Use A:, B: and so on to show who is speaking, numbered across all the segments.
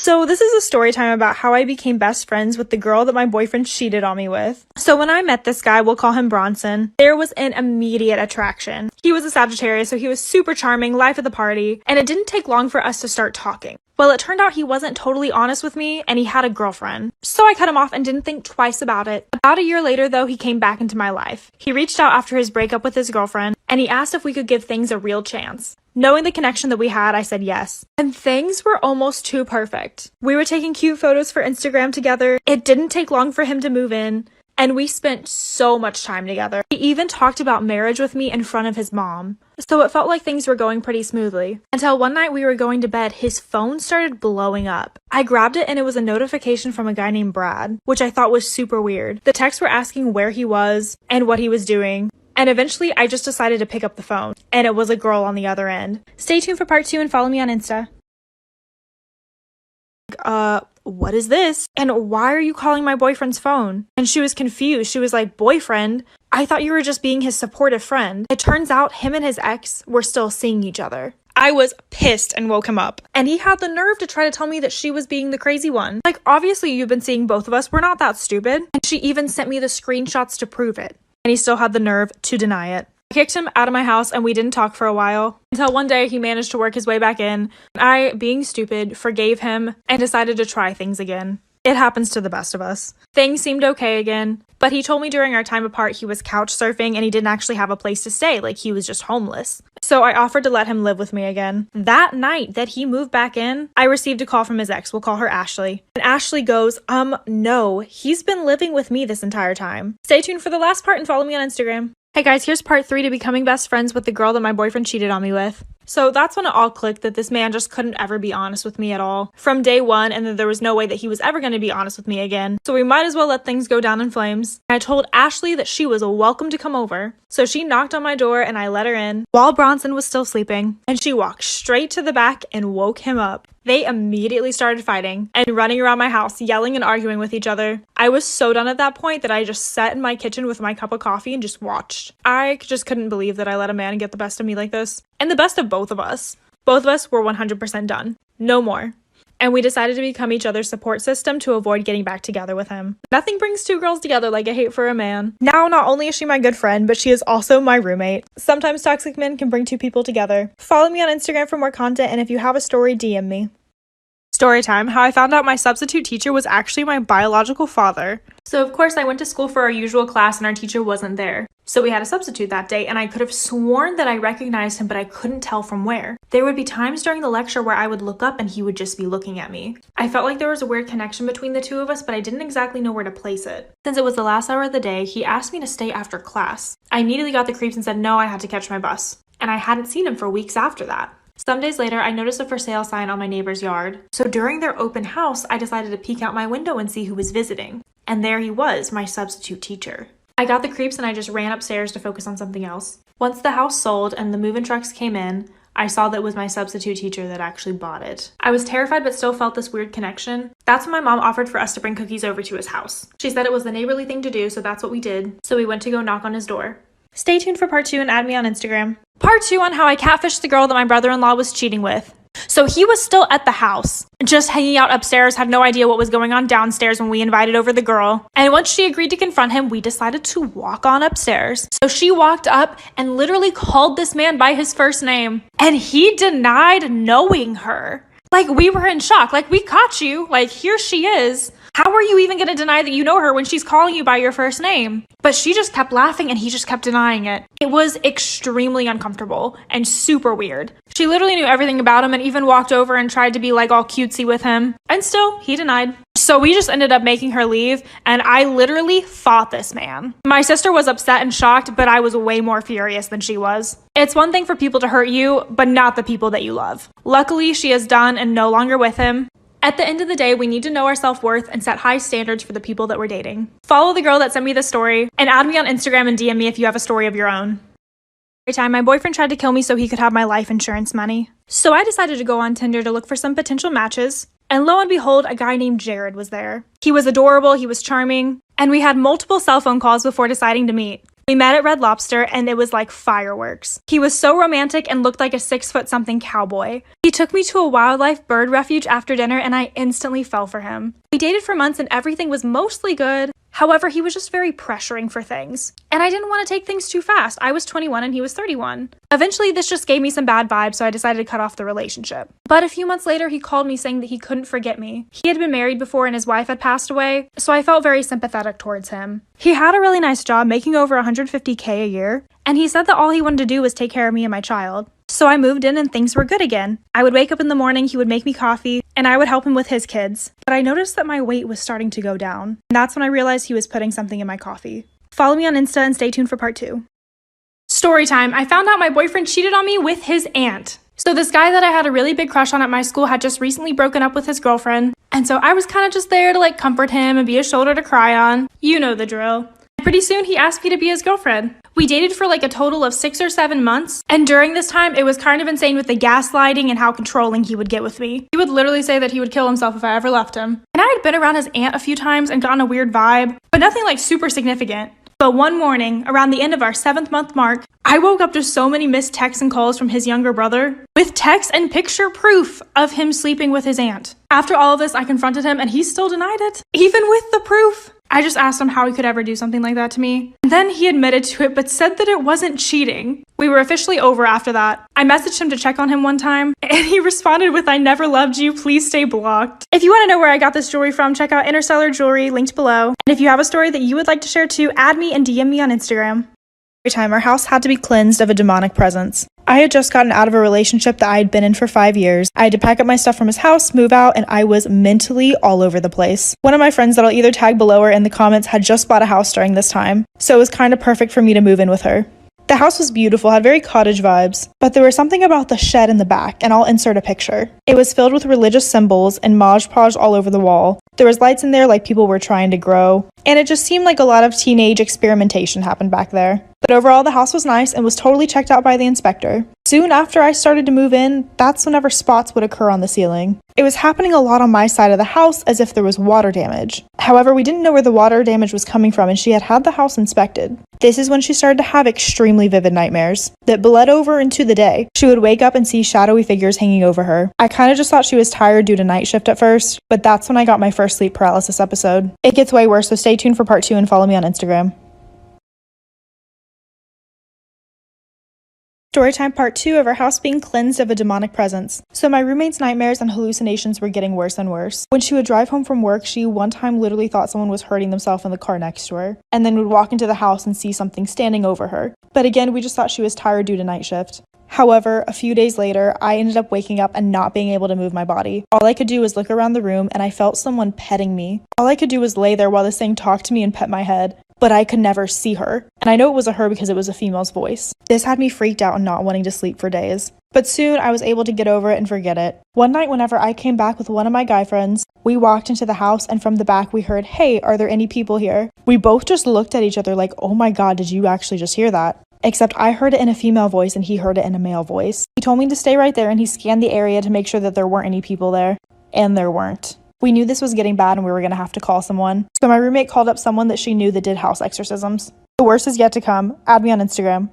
A: So this is a story time about how I became best friends with the girl that my boyfriend cheated on me with. So when I met this guy, we'll call him Bronson, there was an immediate attraction. He was a Sagittarius, so he was super charming, life of the party, and it didn't take long for us to start talking. Well, it turned out he wasn't totally honest with me, and he had a girlfriend. So I cut him off and didn't think twice about it. About a year later, though, he came back into my life. He reached out after his breakup with his girlfriend, and he asked if we could give things a real chance. Knowing the connection that we had, I said yes. And things were almost too perfect. We were taking cute photos for Instagram together. It didn't take long for him to move in. And we spent so much time together. He even talked about marriage with me in front of his mom. So it felt like things were going pretty smoothly. Until one night we were going to bed, his phone started blowing up. I grabbed it and it was a notification from a guy named Brad, which I thought was super weird. The texts were asking where he was and what he was doing. And eventually I just decided to pick up the phone. And it was a girl on the other end. Stay tuned for part 2 and follow me on Insta. What is this? And why are you calling my boyfriend's phone? And she was confused. She was like, boyfriend? I thought you were just being his supportive friend. It turns out him and his ex were still seeing each other. I was pissed and woke him up. And he had the nerve to try to tell me that she was being the crazy one. Like, obviously you've been seeing both of us. We're not that stupid. And she even sent me the screenshots to prove it. And he still had the nerve to deny it. I kicked him out of my house and we didn't talk for a while until one day he managed to work his way back in. I, being stupid, forgave him and decided to try things again. It happens to the best of us. Things seemed okay again, but he told me during our time apart he was couch surfing and he didn't actually have a place to stay, like he was just homeless. So I offered to let him live with me again. That night that he moved back in, I received a call from his ex. We'll call her Ashley. And Ashley goes, no, he's been living with me this entire time. Stay tuned for the last part and follow me on Instagram. Hey guys, here's part 3 to becoming best friends with the girl that my boyfriend cheated on me with. So that's when it all clicked that this man just couldn't ever be honest with me at all. From day one, and then there was no way that he was ever going to be honest with me again. So we might as well let things go down in flames. I told Ashley that she was welcome to come over. So she knocked on my door and I let her in while Bronson was still sleeping. And she walked straight to the back and woke him up. They immediately started fighting and running around my house, yelling and arguing with each other. I was so done at that point that I just sat in my kitchen with my cup of coffee and just watched. I just couldn't believe that I let a man get the best of me like this. And the best of both of us. Both of us were 100% done. No more. And we decided to become each other's support system to avoid getting back together with him. Nothing brings two girls together like a hate for a man. Now, not only is she my good friend, but she is also my roommate. Sometimes toxic men can bring two people together. Follow me on Instagram for more content, and if you have a story, DM me. Storytime, how I found out my substitute teacher was actually my biological father. So of course I went to school for our usual class and our teacher wasn't there. So we had a substitute that day and I could have sworn that I recognized him, but I couldn't tell from where. There would be times during the lecture where I would look up and he would just be looking at me. I felt like there was a weird connection between the two of us, but I didn't exactly know where to place it. Since it was the last hour of the day, he asked me to stay after class. I immediately got the creeps and said no, I had to catch my bus. And I hadn't seen him for weeks after that. Some days later, I noticed a for sale sign on my neighbor's yard. So during their open house, I decided to peek out my window and see who was visiting. And there he was, my substitute teacher. I got the creeps and I just ran upstairs to focus on something else. Once the house sold and the move-in trucks came in, I saw that it was my substitute teacher that actually bought it. I was terrified but still felt this weird connection. That's when my mom offered for us to bring cookies over to his house. She said it was the neighborly thing to do, so that's what we did. So we went to go knock on his door. Stay tuned for part 2 and add me on Instagram. Part 2 on how I catfished the girl that my brother-in-law was cheating with. So he was still at the house, just hanging out upstairs, had no idea what was going on downstairs when we invited over the girl. And once she agreed to confront him, we decided to walk on upstairs. So she walked up and literally called this man by his first name. And he denied knowing her. Like, we were in shock. Like, we caught you. Like, here she is. How are you even going to deny that you know her when she's calling you by your first name? But she just kept laughing and he just kept denying it. It was extremely uncomfortable and super weird. She literally knew everything about him and even walked over and tried to be like all cutesy with him. And still, he denied. So we just ended up making her leave and I literally fought this man. My sister was upset and shocked, but I was way more furious than she was. It's one thing for people to hurt you, but not the people that you love. Luckily, she is done and no longer with him. At the end of the day, we need to know our self-worth and set high standards for the people that we're dating. Follow the girl that sent me the story and add me on Instagram and DM me if you have a story of your own. Every time my boyfriend tried to kill me so he could have my life insurance money. So I decided to go on Tinder to look for some potential matches. And lo and behold, a guy named Jared was there. He was adorable, he was charming, and we had multiple cell phone calls before deciding to meet. We met at Red Lobster and it was like fireworks. He was so romantic and looked like a 6-foot-something cowboy. He took me to a wildlife bird refuge after dinner and I instantly fell for him. We dated for months and everything was mostly good. However, he was just very pressuring for things. And I didn't want to take things too fast. I was 21 and he was 31. Eventually, this just gave me some bad vibes, so I decided to cut off the relationship. But a few months later, he called me saying that he couldn't forget me. He had been married before and his wife had passed away, so I felt very sympathetic towards him. He had a really nice job, making over $150K a year, and he said that all he wanted to do was take care of me and my child. So I moved in and things were good again. I would wake up in the morning, he would make me coffee, and I would help him with his kids. But I noticed that my weight was starting to go down. And that's when I realized he was putting something in my coffee. Follow me on Insta and stay tuned for part 2. Storytime. I found out my boyfriend cheated on me with his aunt. So this guy that I had a really big crush on at my school had just recently broken up with his girlfriend. And so I was kind of just there to like comfort him and be a shoulder to cry on. You know the drill. Pretty soon he asked me to be his girlfriend. We dated for like a total of 6 or 7 months, and during this time it was kind of insane with the gaslighting and how controlling he would get with me. He would literally say that he would kill himself if I ever left him. And I had been around his aunt a few times and gotten a weird vibe, but nothing like super significant. But one morning, around the end of our 7th month mark, I woke up to so many missed texts and calls from his younger brother, with text and picture proof of him sleeping with his aunt. After all of this, I confronted him and he still denied it, even with the proof. I just asked him how he could ever do something like that to me. And then he admitted to it, but said that it wasn't cheating. We were officially over after that. I messaged him to check on him one time, and he responded with, "I never loved you, please stay blocked." If you want to know where I got this jewelry from, check out Interstellar Jewelry, linked below. And if you have a story that you would like to share too, add me and DM me on Instagram. Every time our house had to be cleansed of a demonic presence. I had just gotten out of a relationship that I had been in for 5 years. I had to pack up my stuff from his house, move out, and I was mentally all over the place. One of my friends that I'll either tag below or in the comments had just bought a house during this time, so it was kind of perfect for me to move in with her. The house was beautiful, had very cottage vibes, but there was something about the shed in the back, and I'll insert a picture. It was filled with religious symbols and Mod Podge all over the wall. There was lights in there like people were trying to grow, and it just seemed like a lot of teenage experimentation happened back there. But overall, the house was nice and was totally checked out by the inspector. Soon after I started to move in, that's whenever spots would occur on the ceiling. It was happening a lot on my side of the house as if there was water damage. However, we didn't know where the water damage was coming from and she had had the house inspected. This is when she started to have extremely vivid nightmares that bled over into the day. She would wake up and see shadowy figures hanging over her. I kind of just thought she was tired due to night shift at first, but that's when I got my first sleep paralysis episode. It gets way worse, so stay tuned for part 2 and follow me on Instagram. Storytime part 2 of our house being cleansed of a demonic presence. So my roommate's nightmares and hallucinations were getting worse and worse. When she would drive home from work, she one time literally thought someone was hurting themselves in the car next to her, and then would walk into the house and see something standing over her. But again, we just thought she was tired due to night shift. However, a few days later, I ended up waking up and not being able to move my body. All I could do was look around the room and I felt someone petting me. All I could do was lay there while this thing talked to me and pet my head. But I could never see her. And I know it was a her because it was a female's voice. This had me freaked out and not wanting to sleep for days. But soon I was able to get over it and forget it. One night whenever I came back with one of my guy friends, we walked into the house and from the back we heard, "Hey, are there any people here?" We both just looked at each other like, "Oh my god, did you actually just hear that?" Except I heard it in a female voice and he heard it in a male voice. He told me to stay right there and he scanned the area to make sure that there weren't any people there. And there weren't. We knew this was getting bad and we were going to have to call someone. So my roommate called up someone that she knew that did house exorcisms. The worst is yet to come. Add me on Instagram.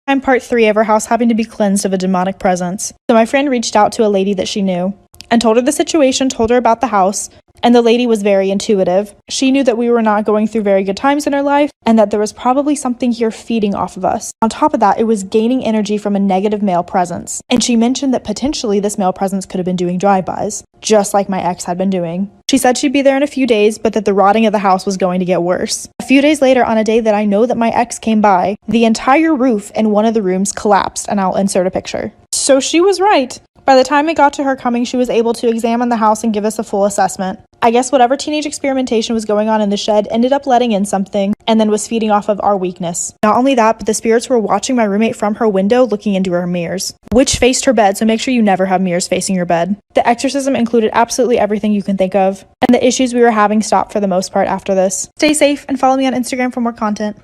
A: I'm part 3 of our house having to be cleansed of a demonic presence. So my friend reached out to a lady that she knew and told her the situation, told her about the house, and the lady was very intuitive. She knew that we were not going through very good times in our life and that there was probably something here feeding off of us. On top of that, it was gaining energy from a negative male presence. And she mentioned that potentially this male presence could have been doing drive-bys, just like my ex had been doing. She said she'd be there in a few days, but that the rotting of the house was going to get worse. A few days later, on a day that I know that my ex came by, the entire roof in one of the rooms collapsed, and I'll insert a picture. So she was right. By the time it got to her coming, she was able to examine the house and give us a full assessment. I guess whatever teenage experimentation was going on in the shed ended up letting in something and then was feeding off of our weakness. Not only that, but the spirits were watching my roommate from her window looking into her mirrors, which faced her bed, so make sure you never have mirrors facing your bed. The exorcism included absolutely everything you can think of, and the issues we were having stopped for the most part after this. Stay safe and follow me on Instagram for more content.